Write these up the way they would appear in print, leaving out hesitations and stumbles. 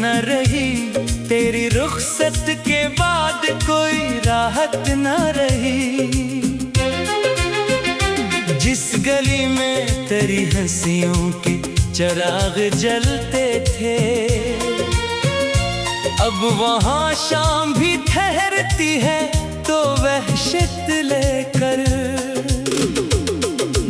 न रही, तेरी रुखसत के बाद कोई राहत न रही। जिस गली में तेरी हंसियों के चिराग जलते थे, अब वहाँ शाम भी ठहरती है तो वहशत लेकर।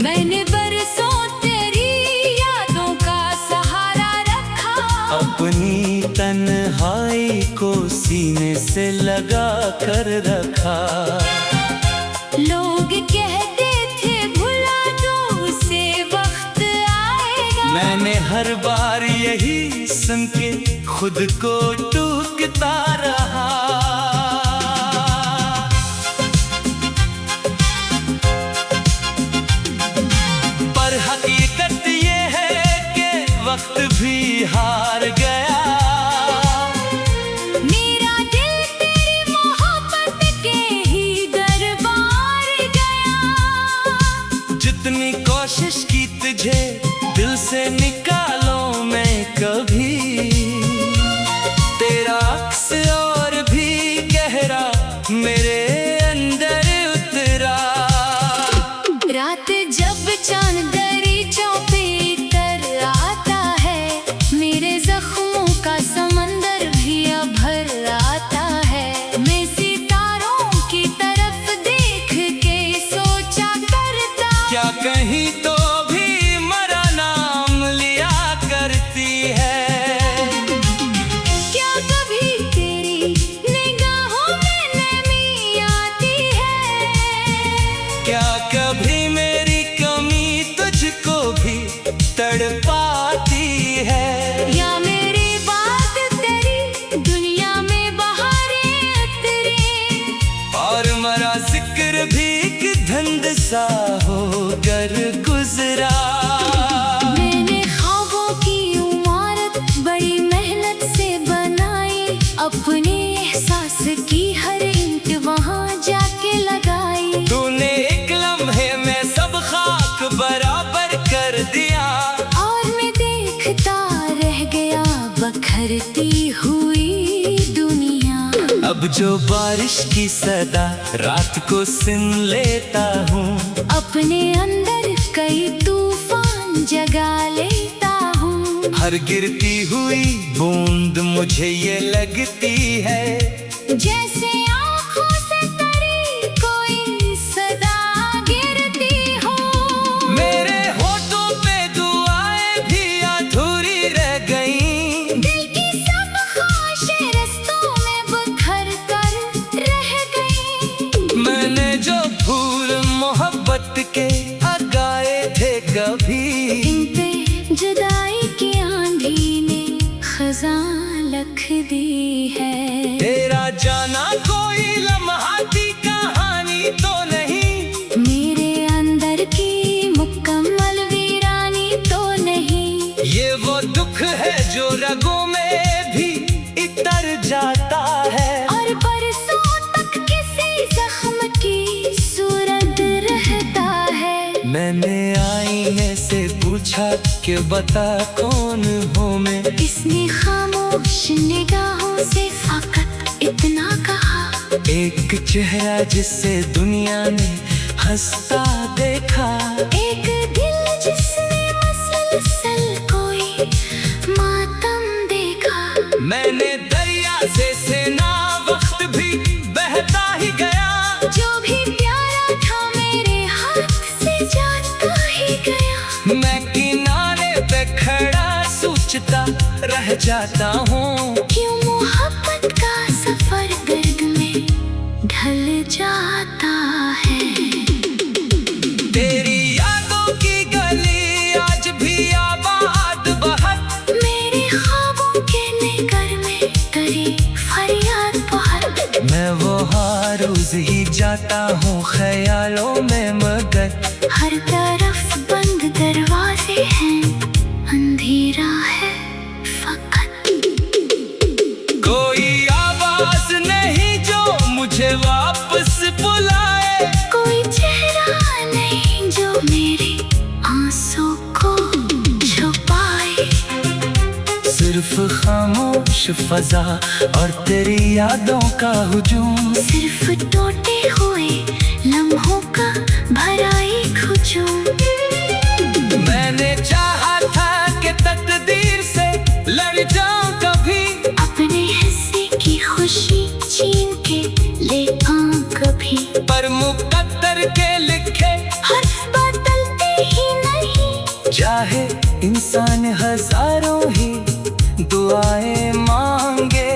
मैंने बरसों तेरी यादों का सहारा रखा, अपनी तन्हाई को सीने से लगा कर रखा। लोग कहते थे भुला दो उसे, वक्त आएगा। मैंने हर बार यही सुन के खुद को टूकता रहा। पर हकीकत ये है कि वक्त भी हार गया। मेरा दिल तेरी मोहब्बत के ही दरबार गया। जितनी कोशिश की तुझे दिल से निकालो मैं कभी, तेरा अक्स और भी गहरा मेरे अंदर उतरा। रात जब चांद दरीचों पे तर आता है, मेरे जख्मों का समंदर भी अब भर आता है। मैं सितारों की तरफ देख के सोचा करता, क्या कहीं तो भी मरा नाम लिया करती है। क्या कभी तेरी निगाहों में नमी आती है। क्या कभी मेरी कमी तुझको भी तड़पाती है। या मेरी बात तेरी दुनिया में बहारें उतरे, और मरा जिक्र भी कि धंध सा होकर गुजरा। मैंने ख्वाबों की इमारत बड़ी मेहनत से बनाई, अपने एहसास की हर ईंट वहाँ जाके लगाई। तूने एक लम्हे में सब खाक बराबर कर दिया, और मैं देखता रह गया बखरती हुई दुनिया। अब जो बारिश की सदा रात को सुन लेता हूँ, अपने अंदर कई तूफान जगा लेता हूँ। हर गिरती हुई बूंद मुझे ये लगती है जैसे आँखों से तरी कोई सदा गिरती हो। मेरे होठों पे दुआएं भी अधूरी रह गईं। दिल की सब ख्वाहिशें रस्तों में बिखर कर रह गईं। मैंने जो फूल मोहब्बत के उगाए थे कभी, इन पे जुदाई की आंधी ने खज़ां लिख दी है। तेरा जाना कोई लम्हाती कहानी तो नहीं, मेरे अंदर की मुकम्मल वीरानी तो नहीं। ये वो दुख है जो रगों में भी इतर जाता है। और बरसों तक किसी जख्म की सूरत रहता है। मैंने आईने से पूछा कि बता कौन हूँ मैं, इसने खामोश निगाहों से फकत इतना कहा, एक चेहरा जिससे दुनिया ने हंसता देखा। एक दिल जिसने मसलसल कोई मातम देखा। मैंने दरिया से ना वक्त भी बहता ही गया, जो भी प्यारा था मेरे हाथ से जाता ही गया। मैं किनारे पे खड़ा सोचता रह जाता हूँ, क्यों मोहब्बत का सफर गर्द में ढल जाता है। तेरी यादों की गली आज भी आबाद बहुत, मेरे ख्वाबों के निगर में तेरी फरियाद बहुत। मैं वो हर रोज ही जाता हूँ ख्यालों में, मगर हर तरफ बंद दरवाजे हैं, अंधेरा है फकत। कोई आवाज नहीं जो मुझे वापस बुलाए, कोई चेहरा नहीं जो मेरे आंसू को छुपाए। सिर्फ खामोश फजा और तेरी यादों का हुजूम। सिर्फ टूटे हुए लम्हों का भरा एक हुजूम। मैंने चाहा था कि तकदीर से लड़ जाऊं कभी, अपने हिस्से की खुशी छीन के ले आऊं कभी, पर मुकद्दर के लिखे हर्फ बदलते ही नहीं। चाहे इंसान हजारों ही दुआएं मांगे,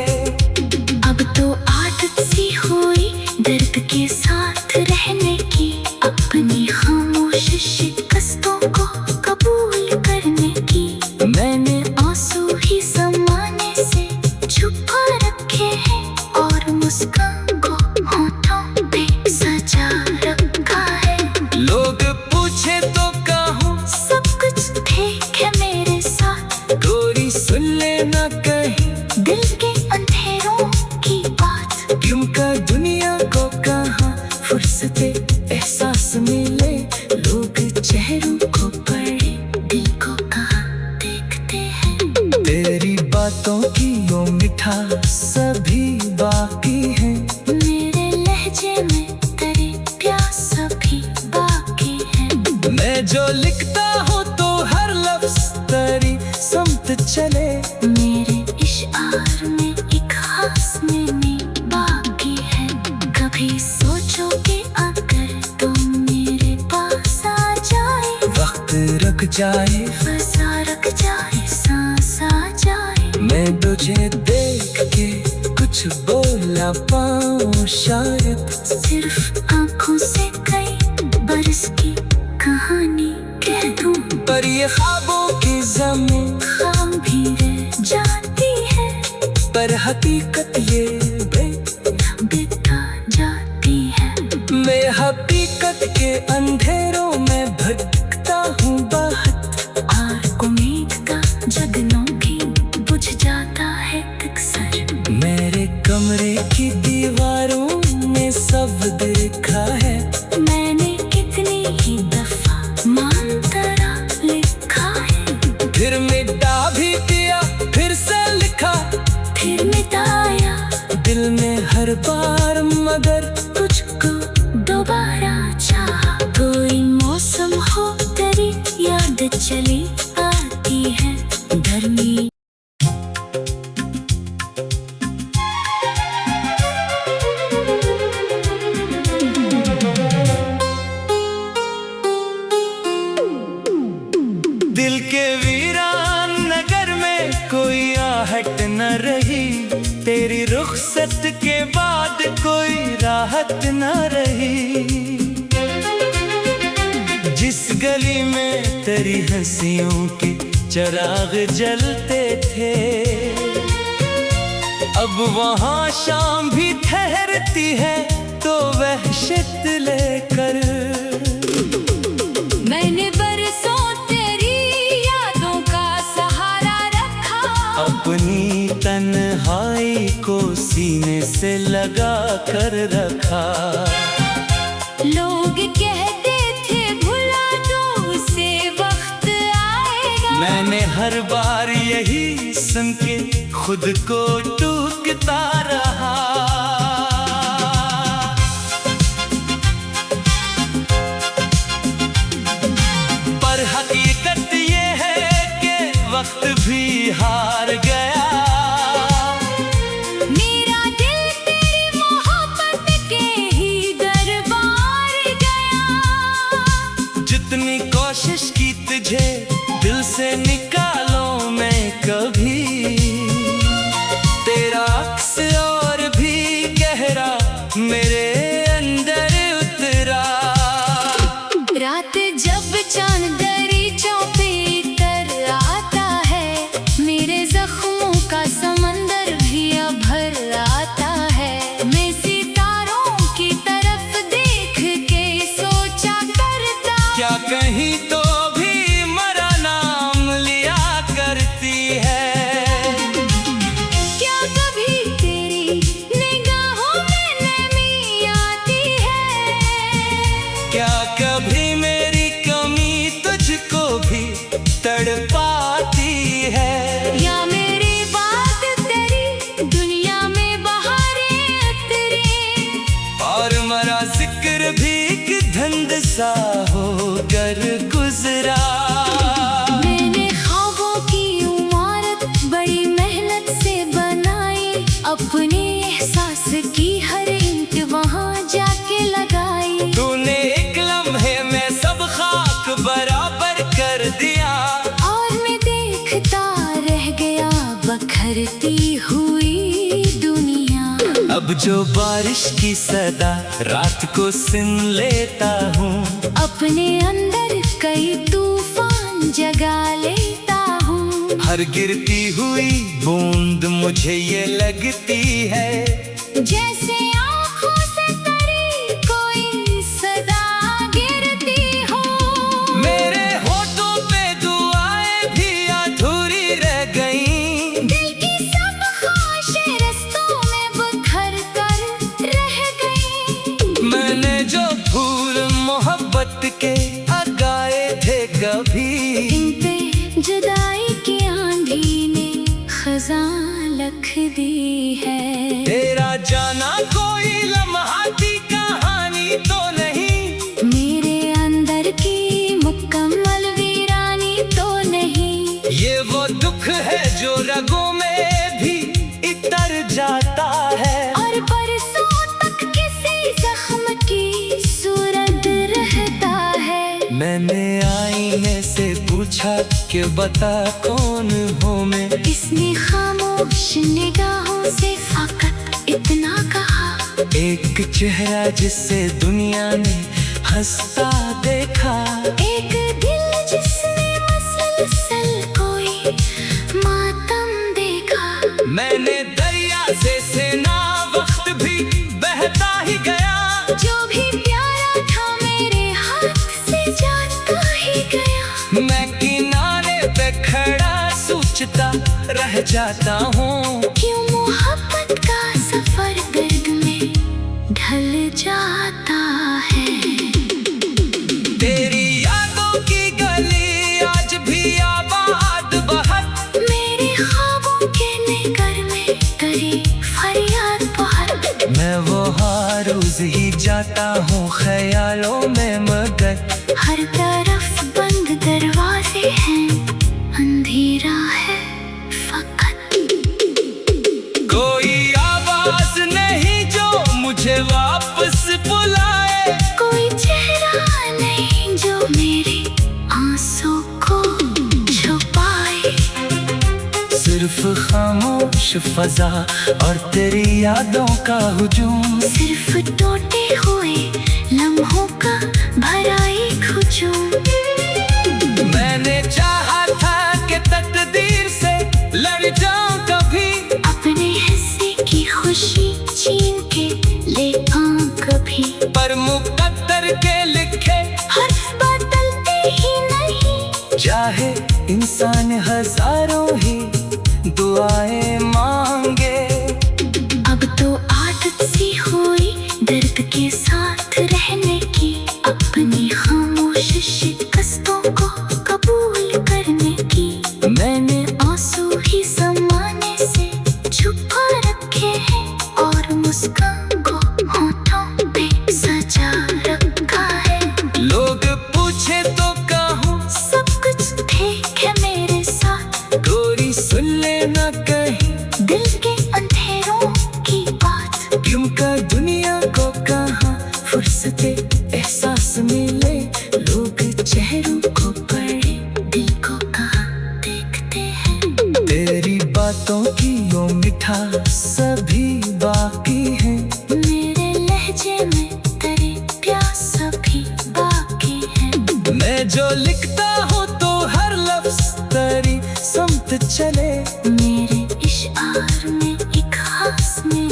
अब तो आदत सी हुई दर्द के साथ रहने की, अपनी खामोश शिकस्तों को कबूल करने की। मैंने आंसू ही ज़माने से छुपा रखे हैं और मुस्कान को होठों पे सजा रखा है। लोग पूछे तो कहूँ सब कुछ ठीक है मेरे साथ, गोरी सुन लेना कहीं दिल के अंधेरों की बात। क्यों का दुनिया को कहाँ फुर्सते एहसास मिले, लोग चेहरों को पढ़े दिल को कहाँ देखते हैं। तेरी बातों की वो मिठास सभी बाकी है, मेरे लहजे में तेरी प्यास सभी बाकी है। मैं जो लिखता हूँ तो हर लफ्ज तेरी समत चले, मेरे इशार में एक खास मैंने बाकी है। कभी सोचोगे अगर तुम मेरे पास आ जाए, वक्त रुक जाए फजा रख जाए, सांस आ जाए। मैं तुझे देख के कुछ बोला पाऊँ शायद, सिर्फ आंखों से कई बरस की कहानी कह दूं, पर ये ख्वाबों की ज़मीं खाम भी रह जाती है, पर हकीकत ये बिता जाती है। मैं हकीकत के अंधेरों में भटकता हूँ बहुत, आग उम्मीद का जगनों की बुझ जाता है अक्सर। मेरे कमरे की दीवारों में सब देखा है, मैंने कितनी ही दफा मानतरा लिखा है, फिर मिटा भी दिया फिर से लिखा, फिर मिटाया दिल में हर बार मगर तुझको दोबारा चाहा। कोई मौसम हो तेरी याद चली आती है, गर्मी दिल के वीरान नगर में कोई आहट न रही, तेरी रुखसत के बाद कोई राहत न रही। जिस गली में तेरी हंसियों के चिराग जलते थे, अब वहाँ शाम भी ठहरती है तो वहशत लेकर। मैंने बरसों तेरी यादों का सहारा रखा, अपनी तन्हाई को सीने से लगा कर रखा। लोग कहते थे भुला दो उसे वक्त आएगा, मैंने हर बार यही सुन के खुद को टूकता रहा। पर हकीकत ये है कि वक्त भी हार गया, मेरा दिल तेरी मोहब्बत के ही दरबार गया। जितनी कोशिश की तुझे दिल से निकालो मैं कभी, तेरा अक्स और भी गहरा मेरे अंदर उतरा। रात जब चांद दरीचों पे तर आता है, मेरे जख्मों का समंदर भी अब भर आता है। मैं सितारों की तरफ देख के सोचा करता, क्या कहीं तो भी मरा नाम लिया करती है, क्या कभी तेरी निगाहों में नमी आती है, क्या कभी मेरी कमी तुझको भी तड़पाती है। या मेरी अपने एहसास की हर ईंट वहाँ जाके लगाई। तूने एक लम्हे में सब खाक बराबर कर दिया, और मैं देखता रह गया बखरती हुई दुनिया। अब जो बारिश की सदा रात को सुन लेता हूँ, अपने अंदर कई तूफान जगा लेता हूँ। हर गिरती हुई बूंद मुझे ये लगती है, जैसे आँखों से तरी कोई सदा गिरती हो। मेरे होठों पे दुआएं भी अधूरी रह गईं, दिल की सब ख्वाहिशें रस्तों में बिखर कर रह गईं। मैंने जो फूल मोहब्बत के उगाए थे कभी, इन पे जुदाई की आंधी ने खज़ां लिख दी है। तेरा जाना कोई लम्हा की कहानी तो नहीं, मेरे अंदर की मुकम्मल वीरानी तो नहीं। ये वो दुख है जो रगों में भी इतर जाता है, और बरसों तक किसी जख्म की सूरत रहता है। मैंने आईने से पूछा कि बता कौन हूँ मैं, इसने खामोश निगाहों से फकत इतना कहा, एक चेहरा जिससे दुनिया ने हंसता देखा, एक दिल जिसने मसलसल कोई मातम देखा। मैंने दरिया से ना वक्त भी बहता ही गया, जो भी प्यारा था मेरे हाथ से जाता ही गया। मैं किनारे पे खड़ा सोचता रह जाता हूँ, क्यों मोहब्बत का सफर दर्द में ढल जाता है। तेरी यादों की गली आज भी आबाद बहुत, मेरे ख्वाबों के निगर में करे फरियाद बहुत। मैं वो हर रोज ही जाता हूँ ख्यालों में, मगर हर तरफ बंद दरवाजे हैं, अंधेरा है फकत। कोई आवाज नहीं जो मुझे वापस बुलाए, कोई चेहरा नहीं जो मेरे आंसू को छुपाए। सिर्फ खामोश फजा और तेरी यादों का हुजूम, सिर्फ टूटे हुए लम्हों का भरा एक हुजूम। मैंने चाहा था कि तकदीर से लड़ जाऊं कभी, अपने हिस्से की खुशी छीन के ले आऊं कभी, पर मुकद्दर के लिखे हर्फ बदलते ही नहीं। चाहे इंसान हजारों ही दुआएं मांगे, अब तो आदत सी हुई दर्द के साथ रहने की, अपनी खामोश शिकस्तों को कबूल करने की। मैंने आंसू ही ज़माने से छुपा रखे हैं, और मुस्कान को होठों पे सजा रखा है। लोग पूछे तो कहूँ सब कुछ ठीक है मेरे साथ, गोरी सुन लेना कहीं दिल के अंधेरों की बात। क्योंकि दुनिया को कहाँ फुर्सते एहसास मिले, लोग चेहरों को पढ़े दिल को कहाँ देखते हैं। तेरी बातों की वो मिठास सभी बाकी है, मेरे लहजे में तेरी प्यास सभी बाकी है। मैं जो लिखता हूँ तो हर लफ्ज तेरी समत चले, मेरे इशार में एक खास में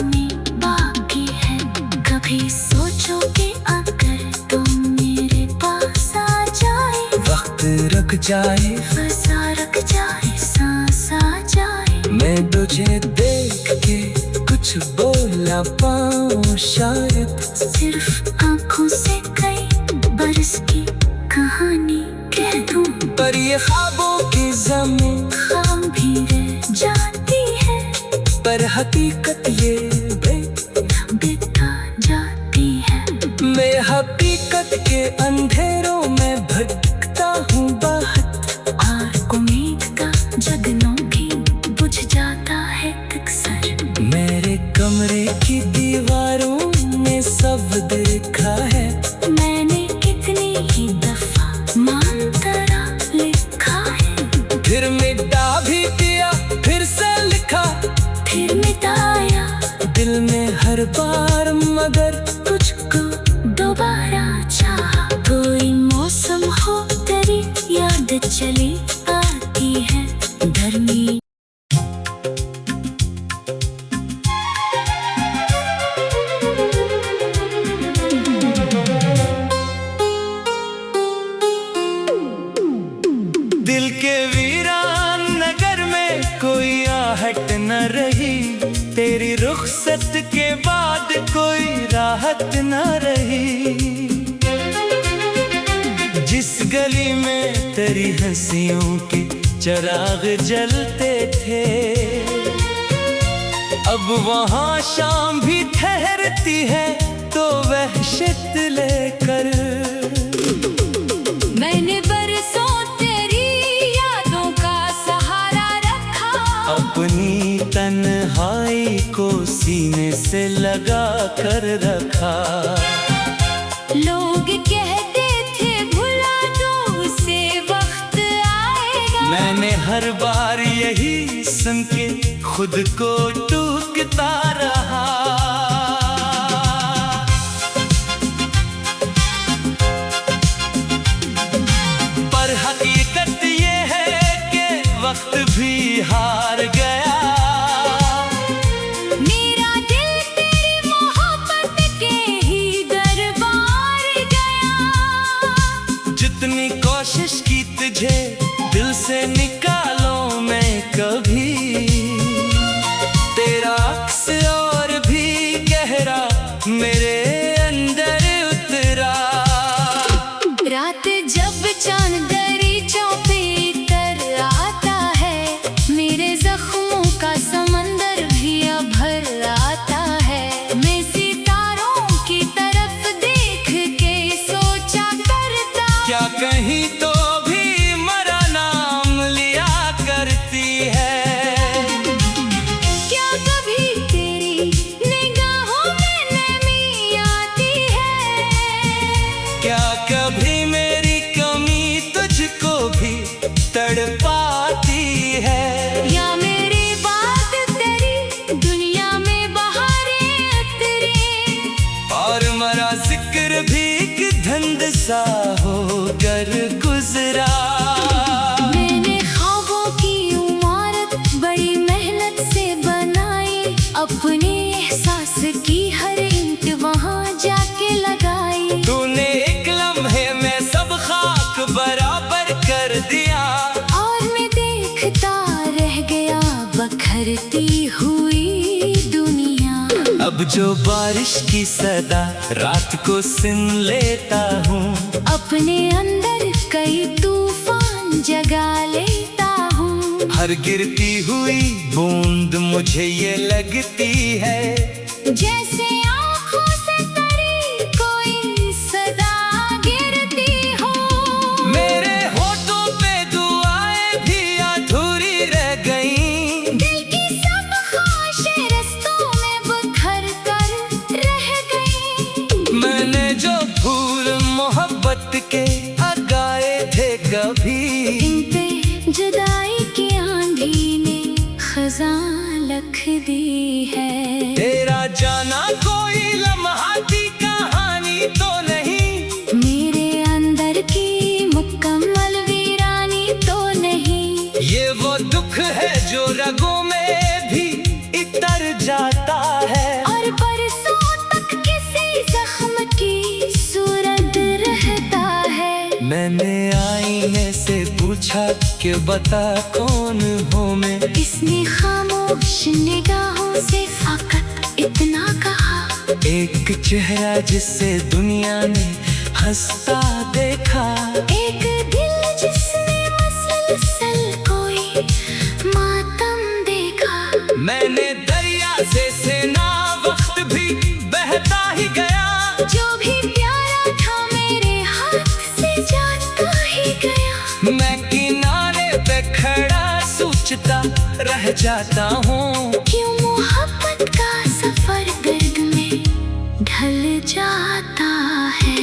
बाकी है। कभी सोचो कि अगर तुम मेरे पास आ जाए, वक्त रुक जाए, फजा रुक जाए, सांस आ जाए। मैं तुझे देख के कुछ बोल ना पाऊँ शायद, सिर्फ आंखों से कई बरस की कहानी कह दूं, पर ये ख्वाबों की ज़मीं खाम भी रह जाती है। पर हकीकत ये बिता जाती है। मैं हकीकत के अंधेरों में भटकता हूँ बहुत, और उम्मीद का जगनों भी बुझ जाता है अक्सर। मेरे कमरे की दीवारों में सब देखा है। मैंने कितनी ही दफा मानतरा लिखा है। फिर मिटा भी दिया, फिर से लिखा, फिर मिटाया दिल में हर बार, मगर तुझको दोबारा चाहा। कोई मौसम हो तेरी याद चली आती है गर्मी। दिल के वीरान नगर में कोई आहट न रही, तेरी रुखसत के बाद कोई राहत न रही। जिस गली में तेरी हंसियों के चिराग जलते थे, अब वहाँ शाम भी ठहरती है तो वहशत लेकर। मैंने बरसों तेरी यादों का सहारा रखा, अपनी तन्हाई को सीने से लगा कर रखा। लोग कहते थे भुला दो उसे, वक्त आएगा। मैंने हर बार यही सुन के खुद को टूकता रहा। पर हकीकत ये है कि वक्त भी हार गया। मेरा दिल तेरी मोहब्बत के ही दरबार गया। जितनी कोशिश की तुझे दिल से निकालो मैं कभी, तेरा अक्स और भी गहरा मेरे अंदर उतरा। रात जब चांद दरीचों पे कर आता है, मेरे जख्मों का समंदर भी अब भर आता है। मैं सितारों की तरफ देख के सोचा करता, क्या कहीं तो भी मरा नाम लिया करती है। क्या कभी तेरी निगाहों में नमी आती है। क्या कभी मेरी कमी तुझको भी तड़पाती है। या मेरी बात तेरी दुनिया में बहारें उतरी, और मरा जिक्र भी एक धंध सा होकर गुजरा। मैंने ख्वाबों की इमारत बड़ी मेहनत से बनाई, अपने एहसास की हर ईंट वहाँ जाके लगाई। तूने एक लम्हे में सब खाक बराबर कर दिया, और मैं देखता रह गया बखरती हुई दुनिया। अब जो बारिश की सदा रात को सुन लेता हूँ, अपने अंदर कई तूफान जगा लेता हूँ। हर गिरती हुई बूंद मुझे ये लगती है, जैसे आँखों से तेरी कोई सदा गिरती हो। मेरे होठों पे दुआएं भी अधूरी रह गईं। दिल की सब ख्वाहिशें रस्तों में बिखर कर रह गई। मैंने जो फूल मोहब्बत के उगाए थे कभी, इन पे जुदाई की आंधी ने खज़ां लिख दी है। तेरा जाना कोई लम्हा की कहानी तो नहीं, मेरे अंदर की मुकम्मल वीरानी तो नहीं। ये वो दुख है जो रगों में भी इतर जाता है। और बरसों तक किसी जख्म की सूरत रहता है। मैंने आईने से पूछा कि बता कौन हूँ मैं। इसने खामोश निगाहों से फकत इतना कहा, एक चेहरा जिससे दुनिया ने हंसता देखा। एक दिल जिसने मसलसल कोई मातम देखा। मैंने दरिया से ना वक्त भी बहता ही गया, जो भी प्यारा था मेरे हाथ से जाता ही गया। मैं किनारे पे खड़ा सोचता रह जाता हूँ, क्यों मोहब्बत का सफर ढल जाता है।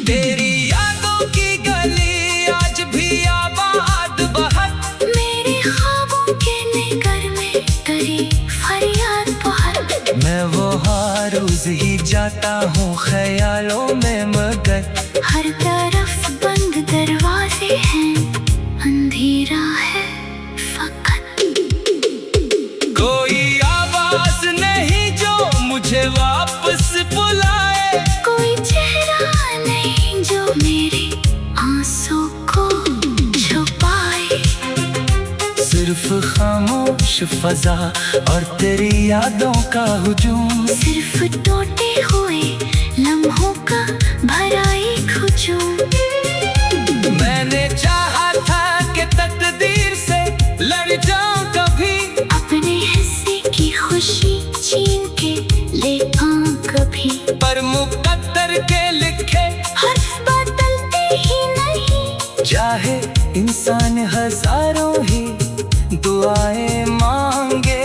तेरी यादों की गली आज भी आबाद बहुत, मेरे ख्वाबों के नगर में तेरी फरियाद बहुत। मैं वो हर रोज ही जाता हूँ ख्यालों में मगर, हर तरफ बंद दरवाजे हैं, अंधेरा है फकत। कोई आवाज नहीं जो मुझे वापस बुलाए, कोई चेहरा नहीं जो मेरे आंसू को छुपाए। सिर्फ खामोश फजा और तेरी यादों का हुजूम, सिर्फ टूटे हुए लम्हों का भरा एक हुजूम। मैंने चाहा था कि तकदीर से लड़ जाऊं कभी, अपने हिस्से की खुशी छीन के ले आऊं कभी, पर मुकद्दर के लिखे हर्फ बदलते ही नहीं। चाहे इंसान हजारों ही दुआएं मांगे,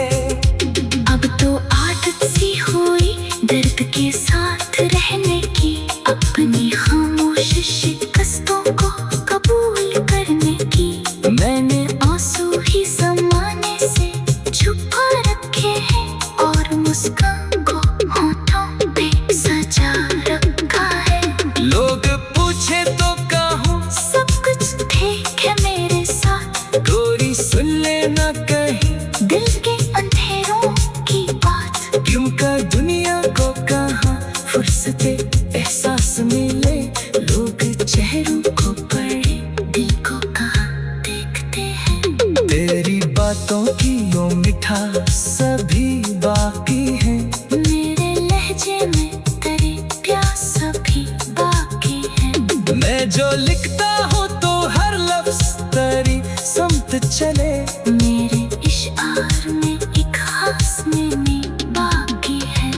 अब तो आदत सी हुई दर्द के साथ रहने की, अपनी खामोश शिकस्तों को कबूल करने की। मैंने आंसू ही ज़माने से छुपा रखे हैं, और मुस्कान को होठों पे सजा रखा है। लोग पूछे तो कहूँ सब कुछ ठीक है मेरे साथ, गोरी सुन लेना कहीं दिल के अंधेरों की बात। क्यों का दुनिया को कहाँ फुर्सते एहसास मिले, लोग चेहरों को पढ़े दिल को कहाँ देखते हैं। तेरी बातों की वो मिठास सभी बाकी है, मेरे लहजे में तेरे प्यास सभी बाकी है। मैं जो लिखता हूँ तो हर लफ्ज तेरी समत चले, मेरे इशार में एक खास में बाकी है।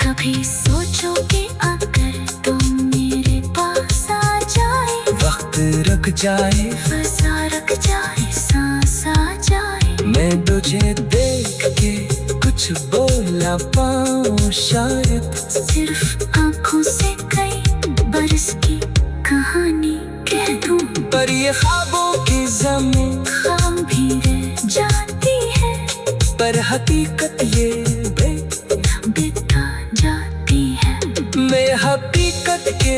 कभी सोचोगे अगर तुम मेरे पास आ जाए, वक्त रुक जाए फसा रख जाए, सांस आ जाए। मैं तुझे देख के कुछ बोला पाऊँ शायद, सिर्फ आंखों से कई बरस की कहानी कह दूं, पर ये ख्वाबों की ज़मीं खाम भी रह जाती है, पर हकीकत ये बिता जाती है। मैं हकीकत के